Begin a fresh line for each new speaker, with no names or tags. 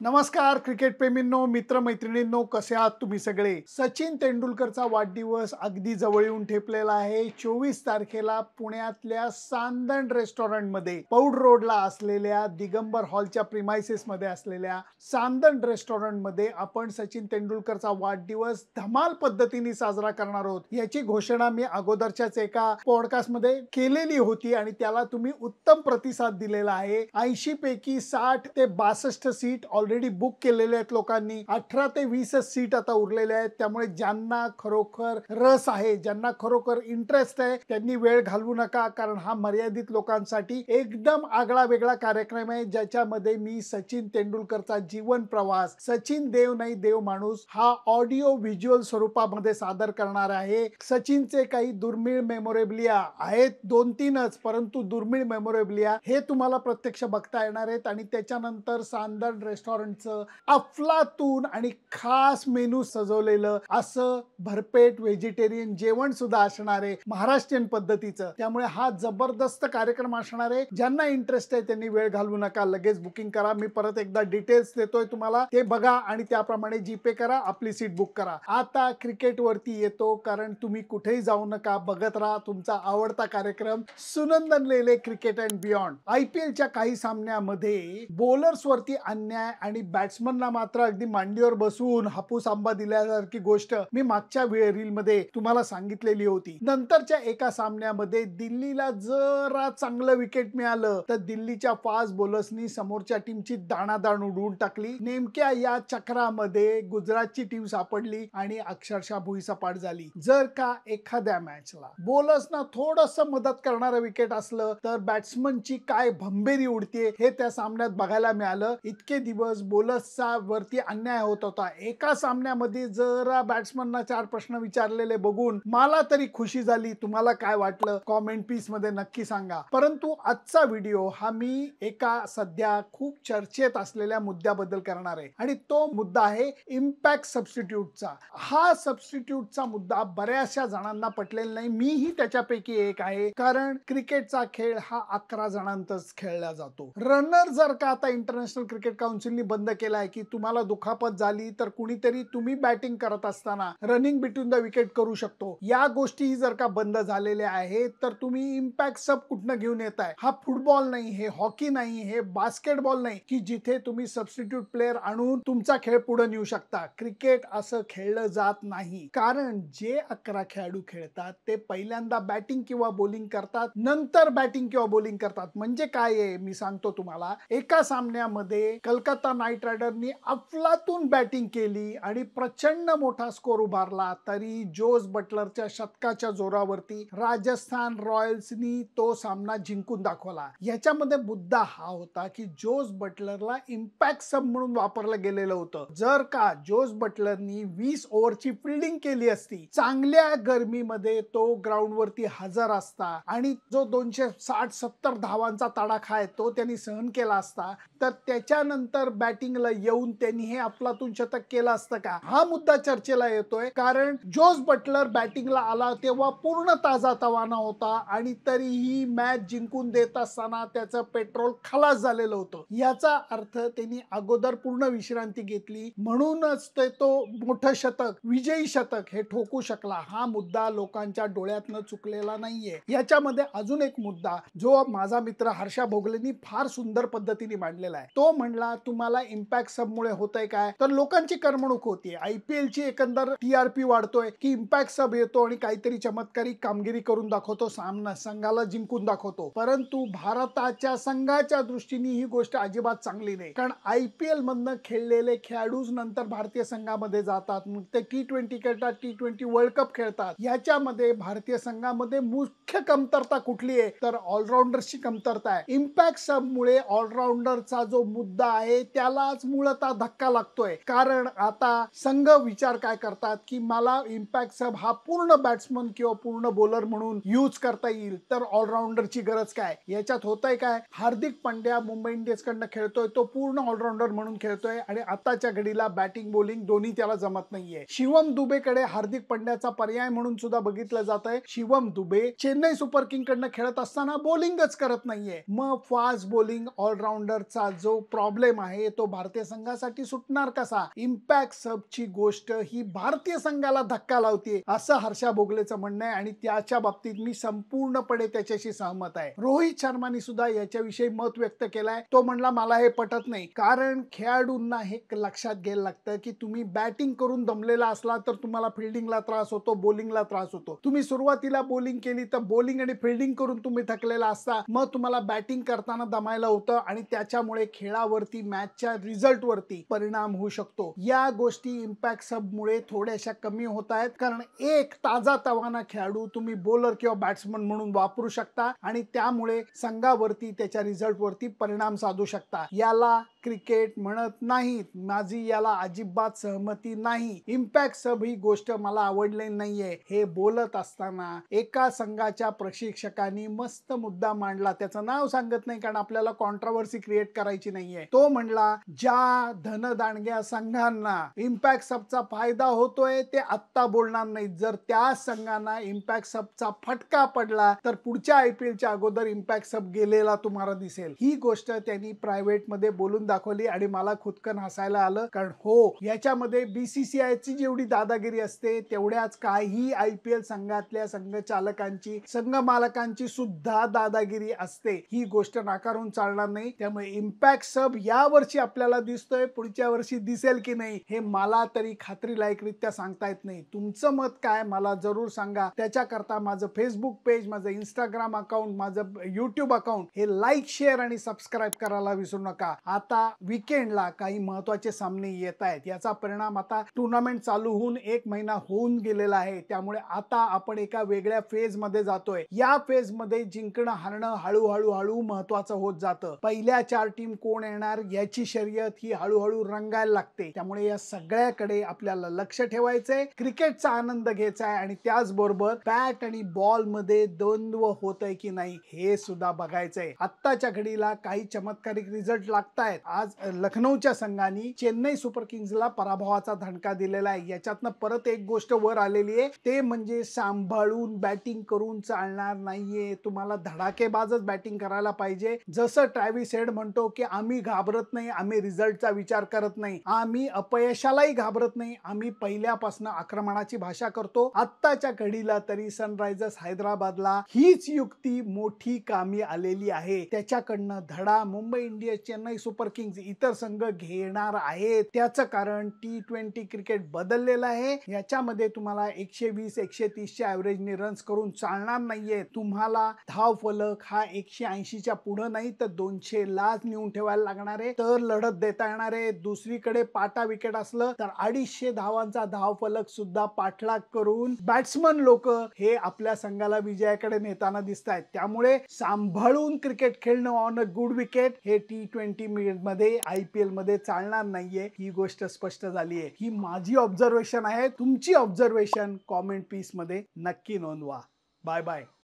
नमस्कार क्रिकेट प्रेमींनो, मित्र मैत्रिणींनो, कसे आहात तुम्ही सगळे? सचिन तेंडुलकरचा वाढदिवस अगदी जवळ येऊन ठेपलेला आहे. 24 तारखेला पुण्यातल्या सांदण रेस्टॉरंटमध्ये पौड रोडला असलेल्या दिगंबर हॉलच्या प्रिमाइसेस मध्ये असलेल्या सांदण रेस्टॉरंटमध्ये आपण सचिन तेंडुलकरचा वाढदिवस धमाल पद्धतीने साजरा करणार आहोत. याची घोषणा मी अगोदरच्याच एका पॉडकास्ट मध्ये केलेली होती आणि त्याला तुम्ही उत्तम प्रतिसाद दिलेला आहे. 80 पैकी 60 ते 62 सीट ऑलरेडी बुक केलेले आहेत लोकांनी. 18 ते 20 सीट आता उरलेल्या आहेत. त्यामुळे ज्यांना खरोखर रस आहे, ज्यांना खरोखर इंटरेस्ट आहे, त्यांनी वेळ घालवू नका, कारण हा मर्यादित लोकांसाठी एकदम आगळा वेगळा कार्यक्रम आहे, ज्याच्यामध्ये मी सचिन तेंडुलकरचा जीवन प्रवास, सचिन देव नाही देव माणूस, हा ऑडिओ व्हिज्युअल स्वरूपामध्ये सादर करणार आहे. सचिनचे काही दुर्मिळ मेमोरेबलिया आहेत, 2-3च, परंतु दुर्मिळ मेमोरेबलिया हे तुम्हाला प्रत्यक्ष बघता येणार आहेत. आणि त्याच्यानंतर सांदण रेस्टॉरंटचं अफलातून आणि खास मेनू सजवलेलं असं भरपेट व्हेजिटेरियन जेवण सुद्धा असणार आहे, महाराष्ट्रीयन पद्धतीचं. त्यामुळे हा जबरदस्त कार्यक्रम असणार आहे. ज्यांना इंटरेस्ट आहे त्यांनी वेळ घालवू नका, लगेच बुकिंग करा. मी परत एकदा डिटेल्स देतोय तुम्हाला, ते बघा आणि त्याप्रमाणे जीपे करा, आपली सीट बुक करा. आता क्रिकेट वरती येतो, कारण तुम्ही कुठेही जाऊ नका, बघत राहा तुमचा आवडता कार्यक्रम सुनंदन लेले क्रिकेट अँड बियॉन्ड. आयपीएलच्या काही सामन्यामध्ये बॉलर्स वरती अन्याय आणि बॅट्समनला मात्र अगदी मांडीवर बसून हापूस आंबा दिल्यासारखी गोष्ट मी मागच्या रील मध्ये तुम्हाला सांगितलेली होती. नंतरच्या एका सामन्यामध्ये दिल्लीला जरा चांगलं विकेट मिळालं तर दिल्लीच्या फास्ट बॉलर्सनी समोरच्या टीमची दाणादाण उडवून टाकली. नेमक्या या चक्रामध्ये गुजरातची टीम सापडली आणि अक्षरशः भुईसपाट झाली. जर का एखाद्या मॅचला बॉलर्सना थोडस मदत करणारं विकेट असलं तर बॅट्समनची काय भंबेरी उडते हे त्या सामन्यात बघायला मिळालं. इतके दिवस बॉलर्सचा वरती अन्याय होत होता. एका सामन्यामध्ये जरा बॅट्समनना 4 प्रश्न विचारलेले बघून मला तरी खुशी झाली. तुम्हाला काय वाटलं कॉमेंट पीस मध्ये नक्की सांगा. परंतु आजचा व्हिडिओ हा मी एका सध्या खूप चर्चेत असलेल्या मुद्द्याबद्दल करणार आहे आणि तो मुद्दा आहे इम्पॅक्ट सबस्टिट्यूटचा. हा सबस्टिट्यूटचा मुद्दा बऱ्याचशा जणांना पटलेला नाही, मीही त्याच्यापैकी एक आहे. कारण क्रिकेटचा खेळ हा 11 जणांतच खेळला जातो. रनर जर का आता इंटरनॅशनल क्रिकेट काउन्सिलनी बंद केलाय की तुम्हाला दुखापत झाली तर कुणीतरी तुम्ही बॅटिंग करत असताना रनिंग बिटवीन द विकेट करू शकतो. या गोष्टी जर का बंद झालेल्या आहेत तर तुम्ही इम्पॅक्ट सब कुठनं घेऊन येताय? हा फुटबॉल नाही, हे हॉकी नाही, हे बास्केटबॉल नाही की जिथे तुम्ही सबस्टिट्यूट प्लेअर आणून तुमचा खेळ पुढे नेऊ शकता. क्रिकेट असं खेळलं जात नाही, कारण जे 11 खेळाडू खेळतात ते पहिल्यांदा बॅटिंग किंवा बॉलिंग करतात, नंतर बॅटिंग किंवा बॉलिंग करतात. म्हणजे काय आहे मी सांगतो तुम्हाला. एका सामन्यामध्ये कलकत्ता नाईट रायडरनी अफलातून बॅटिंग केली आणि प्रचंड मोठा स्कोर उभारला, तरी जोस बटलरच्या शतकाच्या जोरावरती राजस्थान रॉयल्सनी तो सामना जिंकून दाखवला. याच्यामध्ये मुद्दा हा होता की जोस बटलरला इम्पॅक्ट सब म्हणून वापरलं गेलेलं होतं. जर का जोस बटलरनी 20 ओव्हरची फिल्डिंग केली असती, चांगल्या गरमीमध्ये तो ग्राउंड वरती हजर असता आणि जो 260-70 धावांचा तडाखा आहे तो त्यांनी सहन केला असता, तर त्याच्यानंतर बॅटिंगला येऊन त्यांनी हे अफलातून शतक केलं असतं का? हा मुद्दा चर्चेला येतोय. कारण जोस बटलर बॅटिंगला आला तेव्हा पूर्ण ताजा तवाना होता आणि तरीही मॅच जिंकून देत असताना त्याचं पेट्रोल खलास झालेलं होतं. याचा अर्थ त्यांनी अगोदर पूर्ण विश्रांती घेतली, म्हणूनच तो मोठं शतक, विजयी शतक हे ठोकू शकला. हा मुद्दा लोकांच्या डोळ्यातनं चुकलेला नाहीये. याच्यामध्ये अजून एक मुद्दा जो माझा मित्र हर्षा भोगलेंनी फार सुंदर पद्धतीने मांडलेला आहे. तो म्हणला तुम्हाला इम्पॅक्ट सब मुळे होतंय काय, तर लोकांची करमणूक होतीये. आयपीएल ची एकंदर टीआरपी वाढतोय की इम्पॅक्ट सब येतो आणि काहीतरी चमत्कारिक कामगिरी करून दाखवतो, सामना संघाला जिंकून दाखवतो. परंतु भारताच्या संघाच्या दृष्टीने ही गोष्ट अजिबात चांगली नाही, कारण आयपीएल मधनं खेळलेले खेळाडूच नंतर भारतीय संघामध्ये जातात, मग ते T20 खेळतात, T20 वर्ल्ड कप खेळतात. याच्यामध्ये भारतीय संघामध्ये मुख्य कमतरता कुठली आहे तर ऑलराऊंडर्सची कमतरता आहे. इम्पॅक्ट सब मुळे ऑलराऊंडरचा जो मुद्दा आहे त्यालाच मूळतः धक्का लागतोय. कारण आता संघ विचार काय करतात की मला इम्पॅक्ट सब हा पूर्ण बॅट्समन किंवा पूर्ण बॉलर म्हणून यूज करता येईल, तर ऑलराऊंडरची गरज काय? याच्यात होतंय काय, हार्दिक पांड्या मुंबई इंडियन्स कडनं खेळतोय, तो पूर्ण ऑलराऊंडर म्हणून खेळतोय आणि आताच्या घडीला बॅटिंग बॉलिंग दोन्ही त्याला जमत नाहीये. शिवम दुबेकडे हार्दिक पांड्याचा पर्याय म्हणून सुद्धा बघितलं जात आहे. शिवम दुबे चेन्नई सुपर किंग कडनं खेळत असताना बॉलिंगच करत नाहीये. मग फास्ट बॉलिंग ऑलराऊंडरचा जो प्रॉब्लेम आहे आहे तो भारतीय संघासाठी सुटणार कसा? इम्पॅक्ट सबची गोष्ट ही भारतीय संघाला धक्का लावते असं हर्षा भोगलेचं म्हणणं आहे आणि त्याच्या बाबतीत मी संपूर्णपणे त्याच्याशी सहमत आहे. रोहित शर्मानी सुद्धा याच्याविषयी मत व्यक्त केलाय. तो म्हणला मला हे पटत नाही, कारण खेळाडूंना हे लक्षात घ्यायला लागतं की तुम्ही बॅटिंग करून दमलेला असला तर तुम्हाला फिल्डिंगला त्रास होतो, बॉलिंगला त्रास होतो. तुम्ही सुरुवातीला बॉलिंग केली तर बॉलिंग आणि फिल्डिंग करून तुम्ही थकलेला असता, मग तुम्हाला बॅटिंग करताना दमायला होतं आणि त्याच्यामुळे खेळावरती, मॅचच्या रिझल्ट वरती परिणाम होऊ शकतो. या गोष्टी इम्पॅक्ट सब मुळे थोड्याशा कमी होत आहेत, कारण एक ताजा तवाना खेळाडू तुम्ही बॉलर किंवा बॅट्समन म्हणून वापरू शकता आणि त्यामुळे संघावरती, त्याच्या रिझल्ट वरती परिणाम साधू शकता. याला क्रिकेट म्हणत नाहीत. माझी याला अजिबात सहमती नाही. इम्पॅक्ट सब ही गोष्ट मला आवडली नाहीये. हे बोलत असताना एका संघाच्या प्रशिक्षकांनी मस्त मुद्दा मांडला. त्याचं नाव सांगत नाही कारण आपल्याला कॉन्ट्रोवर्सी क्रिएट करायची नाहीये. तो म्हणला ज्या धनदांडग्या संघांना इम्पॅक्ट सबचा फायदा होतोय ते आत्ता बोलणार नाहीत. जर त्या संघांना इम्पॅक्ट सबचा फटका पडला तर पुढच्या IPL च्या अगोदर इम्पॅक्ट सब गेलेला तुम्हाला दिसेल. ही गोष्ट त्यांनी प्रायव्हेट मध्ये बोलून दाखवली आणि मला खुदकन हसायला आलं, कारण हो, याच्यामध्ये BCCI ची जेवढी दादागिरी असते तेवढ्याच काही IPL संघातल्या संघचालकांची, संघ मालकांची सुद्धा दादागिरी असते. ही गोष्ट नाकारून चालणार नाही. त्यामुळे इम्पॅक्ट सब या वर्षी आपल्याला दिसतोय, पुढच्या वर्षी दिसेल की नाही हे मला तरी खात्रीलायकरित्या सांगता येत नाही. तुमचं मत काय मला जरूर सांगा. त्याच्याकरता माझं फेसबुक पेज, माझं इंस्टाग्राम अकाउंट, माझं YouTube अकाउंट हे लाईक, शेअर आणि सबस्क्राईब करायला विसरू नका. आता वीकेंडला काही महत्वाचे सामने येत आहेत. याचा परिणाम आता टुर्नामेंट चालू होऊन 1 महिना होऊन गेलेला आहे. त्यामुळे आता आपण एका वेगळ्या फेज मध्ये जातोय. या फेज मध्ये जिंकणं हारणं हळूहळू महत्वाचं होत जातं. पहिल्या 4 टीम कोण येणार याची शर्यत ही हळूहळू रंगायला लागते. त्यामुळे या सगळ्याकडे आपल्याला लक्ष ठेवायचंय, क्रिकेटचा आनंद घ्यायचा आहे आणि त्याचबरोबर बॅट आणि बॉल मध्ये द्वंद्व होतय की नाही हे सुद्धा बघायचंय. आत्ताच्या घडीला काही चमत्कारिक रिझल्ट लागतायत. आज लखनौच्या संघाने चेन्नई सुपर किंग्सला पराभवाचा धडका दिलेला आहे. याच्यातनं परत एक गोष्ट वर आलेली आहे, ते म्हणजे सांभाळून बॅटिंग करून चालणार नाहीये. तुम्हाला धडाकेबाजच बॅटिंग करायला पाहिजे. जसं ट्रॅव्हिस हेड म्हणतो की आम्ही घाबरत नाही, आम्ही रिझल्टचा विचार करत नाही, आम्ही अपयशालाही घाबरत नाही, आम्ही पहिल्यापासून आक्रमणाची भाषा करतो. आत्ताच्या घडीला तरी सनरायझर्स हैदराबादला हीच युक्ती मोठी कामी आलेली आहे. त्याच्याकडनं धडा Mumbai Indians, Chennai super Kings, इतर संघ घेणार आहेत. त्याचं कारण T20 क्रिकेट बदललेलं आहे. याच्यामध्ये तुम्हाला 120-130 च्या ॲव्हरेजने रन्स करून चालणार नाहीये. तुम्हाला धाव फलक हा 180 च्या पुढे नाही तर 200 लाच नेऊन ठेवायला लागणार आहे, तर लढत देता येणार आहे. दुसरीकडे पाटा विकेट असलं तर 250 धावांचा धाव फलक सुद्धा पाठलाग करून बॅट्समन लोक हे आपल्या संघाला विजयाकडे नेताना दिसत आहेत. त्यामुळे सांभाळून क्रिकेट खेळणं ऑन अ गुड विकेट हे T20 मध्ये IPL मध्ये चालणार नाहीये. ही गोष्ट स्पष्ट झाली आहे. ही माझी ऑब्झर्वेशन आहे. तुमची ऑब्झर्वेशन कॉमेंट पीस मध्ये नक्की नोंदवा. Bye bye.